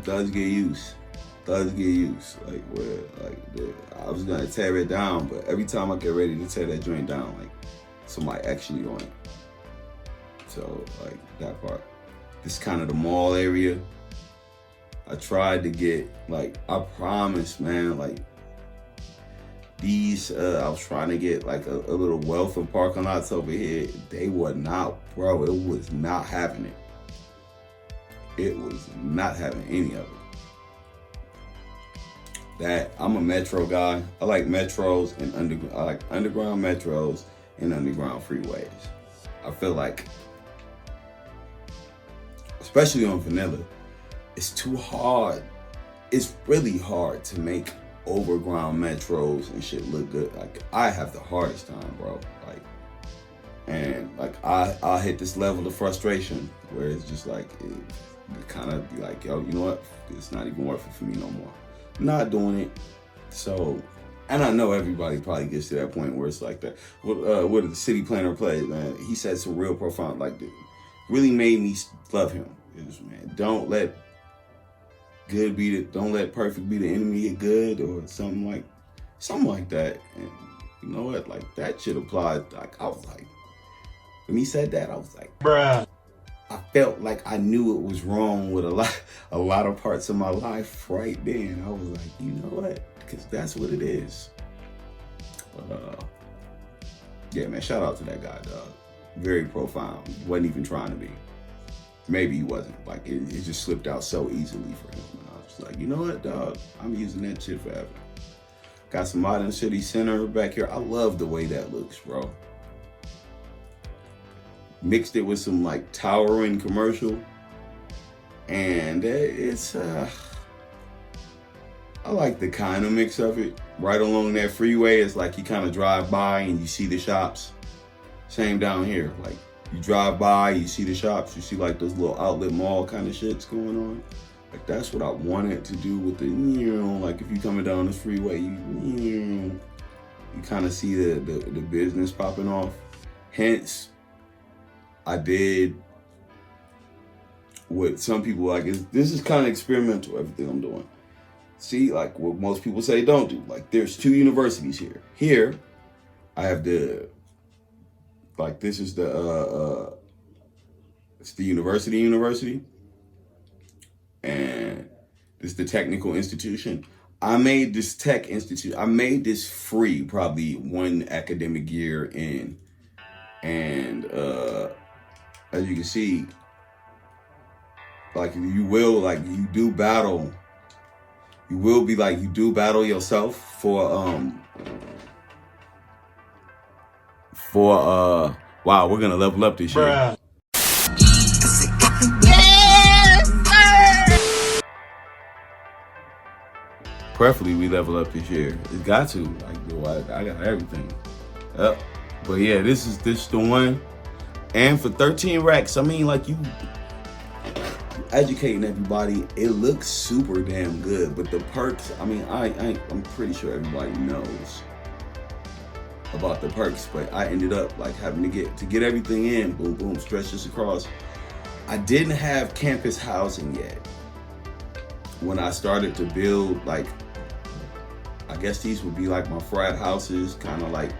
does get used. Like, I was gonna tear it down, but every time I get ready to tear that joint down, like, somebody actually on it. So, like, that part. This is kind of the mall area. I tried to get, like, I promise, man, like, these, I was trying to get, like, a little wealth of parking lots over here. They were not, bro, it was not having it. It was not having any of it. I'm a metro guy. I like metros and I like underground metros and underground freeways. I feel like, especially on vanilla, it's too hard. It's really hard to make overground metros and shit look good. Like, I have the hardest time, bro. Like, and like I'll hit this level of frustration where it's just like it kind of be like, yo, you know what? It's not even worth it for me no more. I'm not doing it. So, and I know everybody probably gets to that point where it's like that. What did the city planner play, man? He said some real profound, like, really made me love him. It was, man, don't let perfect be the enemy of good, or something like that. And you know what? Like, that shit applied. Like, I was like, when he said that, I was like, bruh. I felt like I knew it was wrong with a lot of parts of my life right then. I was like, you know what? Because that's what it is. But yeah, man, shout out to that guy, dog. Very profound. Wasn't even trying to be. Maybe he wasn't. Like, it just slipped out so easily for him. And I was like, you know what, dog? I'm using that shit forever. Got some modern city center back here. I love the way that looks, bro. Mixed it with some, like, towering commercial. And it's, I like the kind of mix of it. Right along that freeway, it's like you kind of drive by and you see the shops. Same down here. Like, you drive by, you see the shops, you see, like, those little outlet mall kind of shits going on. Like, that's what I wanted to do with the, like, if you coming down the freeway, you kind of see the business popping off. Hence, I did what some people like. This is kind of experimental, everything I'm doing. See, like what most people say don't do. Like, there's 2 universities here. Here, I have like, this is it's the university. And this is the technical institution. I made this tech institute. I made this free probably 1 academic year in. And, as you can see, like, you do battle yourself for wow, we're gonna level up this year. Preferably we level up this year. It's got to. Like, I got everything. Yep. But yeah, this is the one. And for 13 racks, I mean, like, you educating everybody. It looks super damn good. But the perks, I mean, I'm pretty sure everybody knows about the perks, but I ended up like having to get everything in, boom, boom, stretch this across. I didn't have campus housing yet. When I started to build, like, I guess these would be like my frat houses, kind of like,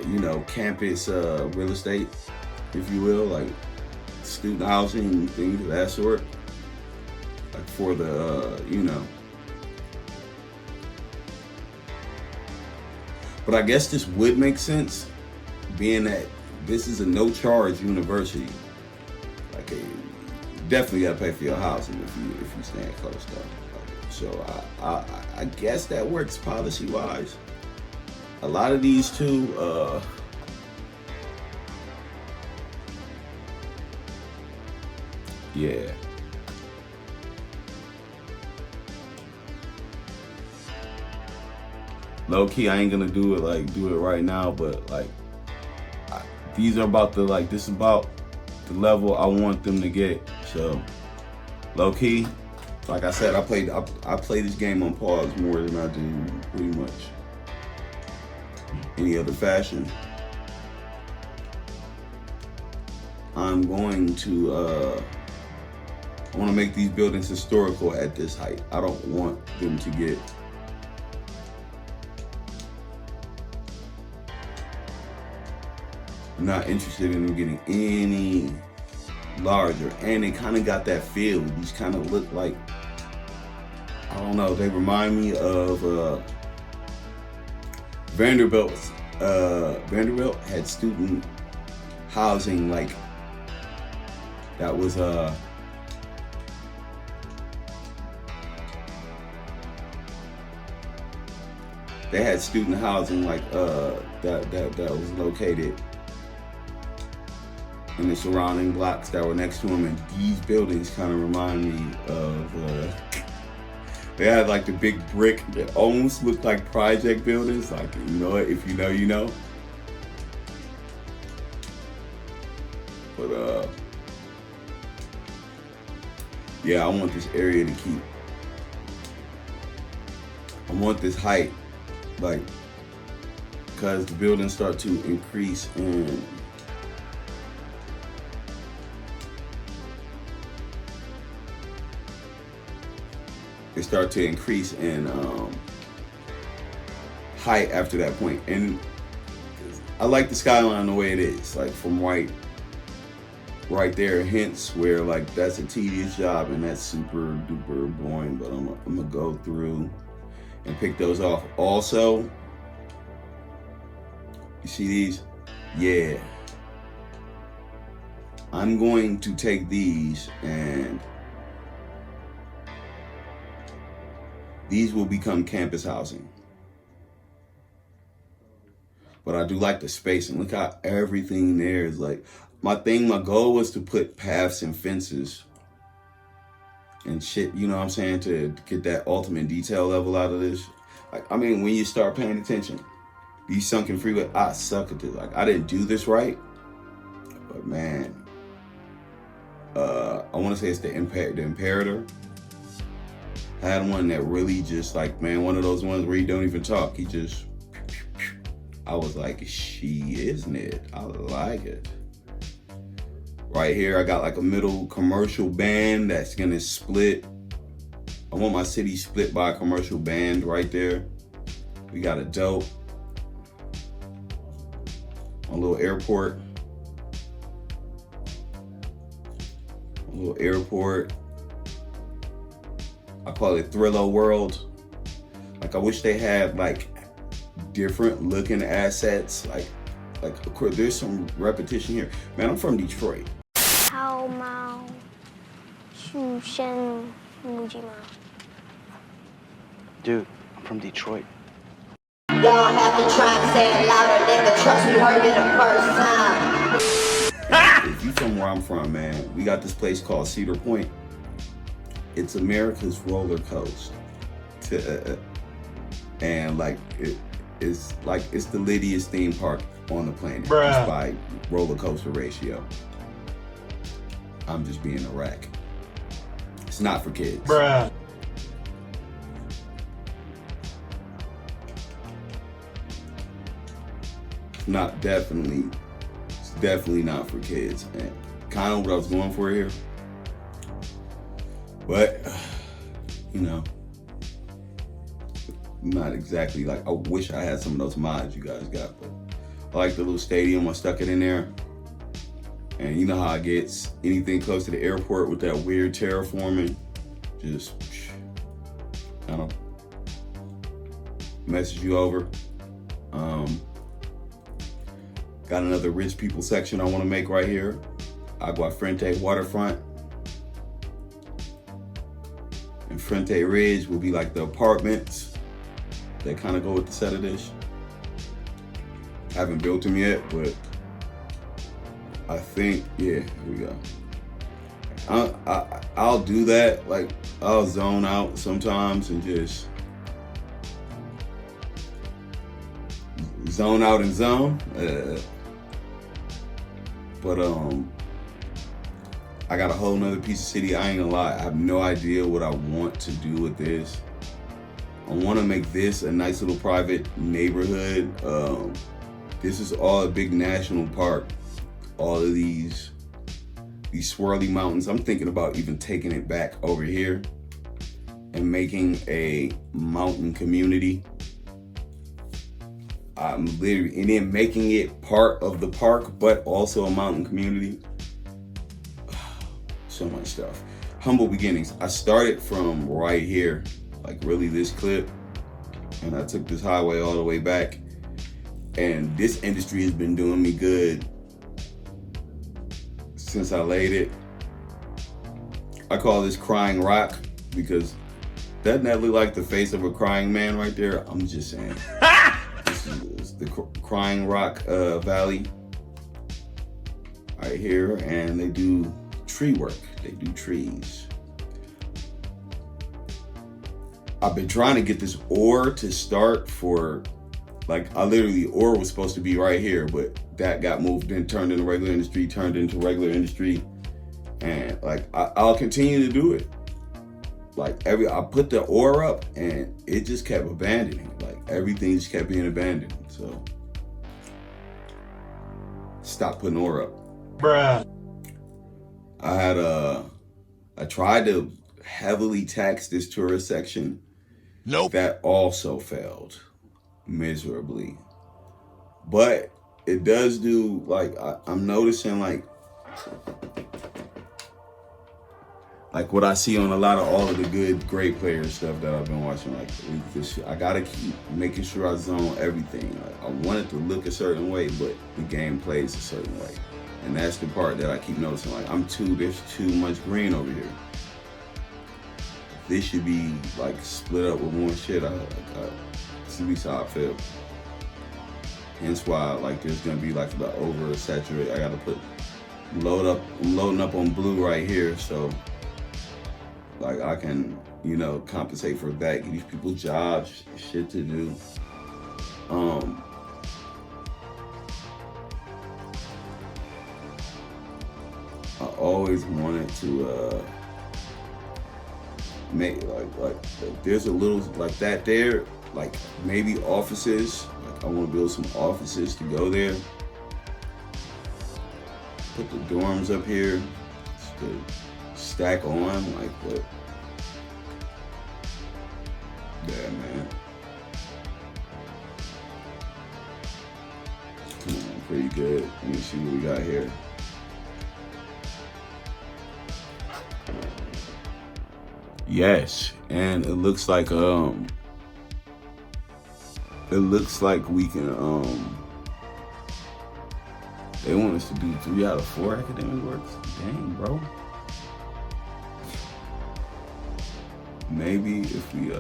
you know, campus real estate, if you will, like student housing, things of that sort. Like for the, you know. But I guess this would make sense, being that this is a no-charge university. Like, you definitely gotta pay for your housing if you stay close though. So I guess that works policy-wise. A lot of these too, yeah. Low key, I ain't gonna do it right now, but like, these are about the, like, this is about the level I want them to get. So, low key, like I said, I play this game on pause more than I do pretty much any other fashion. I'm going to, I want to make these buildings historical at this height. I don't want them to get not interested in them getting any larger, and they kind of got that feel. These kind of look like, I don't know, they remind me of Vanderbilt. Vanderbilt had student housing, like, that was they had student housing like that was located in the surrounding blocks that were next to them, and these buildings kind of remind me of, they had like the big brick that almost looked like project buildings, like, you know, if you know, you know. But yeah, I want this area to keep, I want this height, like, because the buildings start to increase in height after that point. And I like the skyline the way it is, like from right there, hence where, like, that's a tedious job and that's super duper boring, but I'm gonna go through and pick those off. Also, you see these? Yeah. I'm going to take these, and these will become campus housing. But I do like the space, and look how everything there is like, my goal was to put paths and fences and shit, you know what I'm saying, to get that ultimate detail level out of this. Like, I mean, when you start paying attention, these sunken freeway, I suck at this. Like, I didn't do this right, but man, I want to say it's the Imperator. I had one that really just, like, man, one of those ones where he don't even talk. He just, I was like, she isn't it? I like it. Right here, I got like a middle commercial band that's gonna split. I want my city split by a commercial band right there. We got a dope, a little airport. I call it Thrillo World. Like, I wish they had like different looking assets. Like of course there's some repetition here. Man, I'm from Detroit. Dude, I'm from Detroit. Y'all have to try and say it louder, nigga. Trust me, heard it the first time. If you from where I'm from, man, we got this place called Cedar Point. It's America's roller coaster. And like, it's the littiest theme park on the planet. Bruh. Just by roller coaster ratio. I'm just being a rack. It's not for kids. not definitely, it's definitely not for kids. And kind of what I was going for here. But, you know, not exactly like, I wish I had some of those mods you guys got, but I like the little stadium. I stuck it in there. And you know how it gets, anything close to the airport with that weird terraforming, just kind of messes you over. Got another rich people section I want to make right here. Agua Frente waterfront. And Frente Ridge will be like the apartments that kind of go with the set of this. Haven't built them yet, but I think, yeah, here we go. I'll do that. Like, I'll zone out sometimes and just zone out and zone. But I got a whole nother piece of city. I ain't gonna lie, I have no idea what I want to do with this. I want to make this a nice little private neighborhood. This is all a big national park. All of these swirly mountains. I'm thinking about even taking it back over here and making a mountain community. I'm literally, and then making it part of the park, but also a mountain community. So much stuff. Humble beginnings. I started from right here, like really this clip, and I took this highway all the way back. And this industry has been doing me good since I laid it. I call this crying rock because doesn't that look like the face of a crying man right there? I'm just saying. This is the crying rock valley right here, and they do tree work. They do trees. I've been trying to get this ore to start for, like, the ore was supposed to be right here, but that got moved and turned into regular industry, and like I'll continue to do it. Like I put the ore up and it just kept abandoning. Like everything just kept being abandoned. So stop putting ore up. Bruh. I tried to heavily tax this tourist section. Nope. That also failed miserably. But it does do, like, I'm noticing, like what I see on a lot of all of the great player stuff that I've been watching. Like, I gotta keep making sure I zone everything. Like, I want it to look a certain way, but the game plays a certain way. And that's the part that I keep noticing. Like, there's too much green over here. This should be, like, split up with more shit. This should be how I feel. Hence why, like, there's gonna be like the oversaturated. I gotta I'm loading up on blue right here, so like I can, you know, compensate for that, give these people jobs, shit to do. I always wanted to make like there's a little like that there, like maybe offices. I want to build some offices to go there. Put the dorms up here to stack on, like what? Yeah, man. Come on, pretty good. Let me see what we got here. Yes, and it looks like we can, they want us to do 3 out of 4 academic works. Dang, bro. Maybe if we,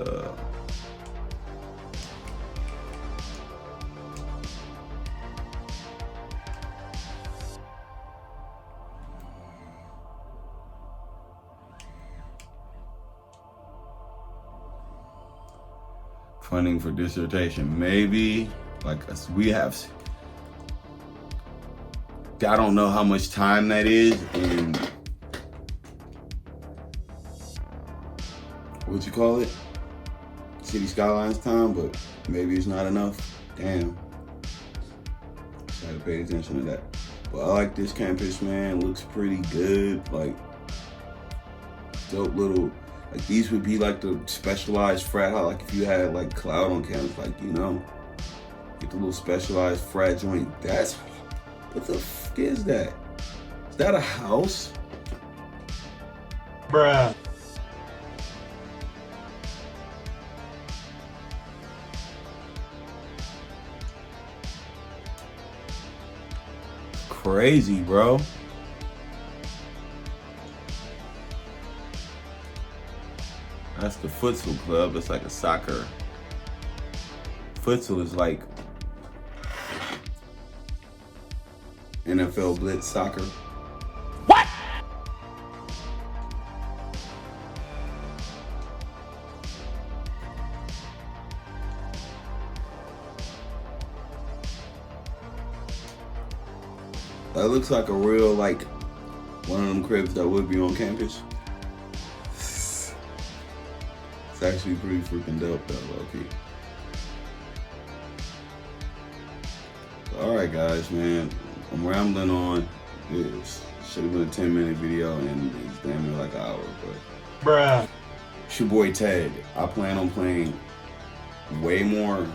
funding for dissertation, maybe, like we have, I don't know how much time that is in, what you call it, City Skylines time, but maybe it's not enough. Damn. So I had to pay attention to that. But I like this campus, man. Looks pretty good. Like, dope little, like these would be like the specialized frat house. Like if you had like Cloud on campus, like, you know, get the little specialized frat joint. That's, what the fuck is that? Is that a house? Bruh. Crazy, bro. That's the futsal club. It's like a soccer. Futsal is like NFL blitz soccer. What? That looks like a real, like, one of them cribs that would be on campus. It's actually pretty freaking dope though, low-key. Alright guys, man, I'm rambling on. This should have been a 10-minute video and it's damn near like an hour, but Bruh. it's your boy Ted. I plan on playing way more,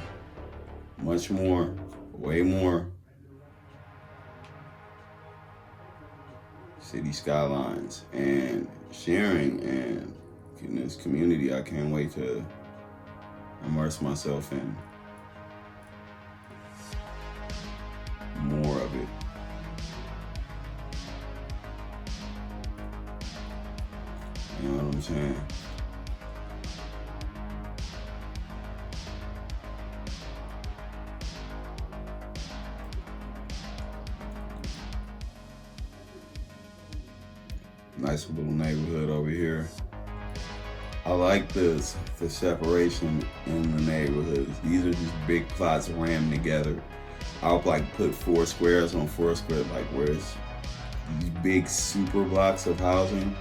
much more, way more City Skylines and sharing and in this community. I can't wait to immerse myself in more of it. You know what I'm saying? Nice little neighborhood over here. I like the separation in the neighborhoods. These are just big plots rammed together. I'll like put 4 squares on 4 squares, like where it's these big super blocks of housing.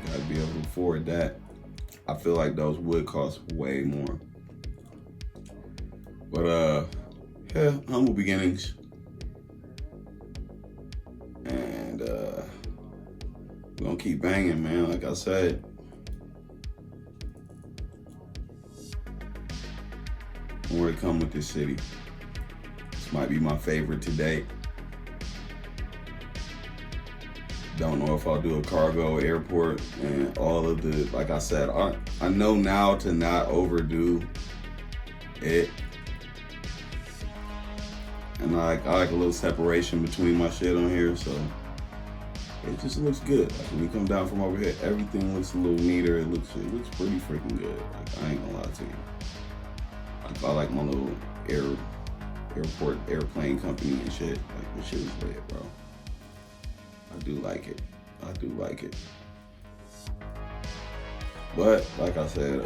Gotta be able to afford that. I feel like those would cost way more. But yeah, humble beginnings. And we're gonna keep banging, man. Like I said, more to come with this city. This might be my favorite to date. Don't know if I'll do a cargo airport and all of the, like I said, I know now to not overdo it. And I like a little separation between my shit on here, so it just looks good. Like when you come down from over here, everything looks a little neater. It looks pretty freaking good. Like I ain't gonna lie to you. Like I like my little airport airplane company and shit. Like this shit is lit, bro. I do like it. I do like it. But like I said,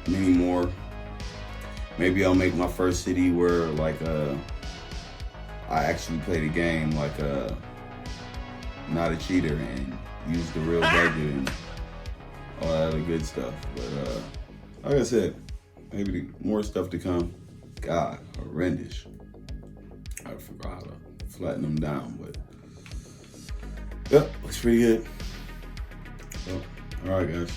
many more. Maybe I'll make my first city where like I actually play the game like not a cheater and use the real budget and all that other good stuff. But like I said, maybe more stuff to come. God, horrendous. I forgot how to flatten them down, but yep, looks pretty good. So, all right, guys.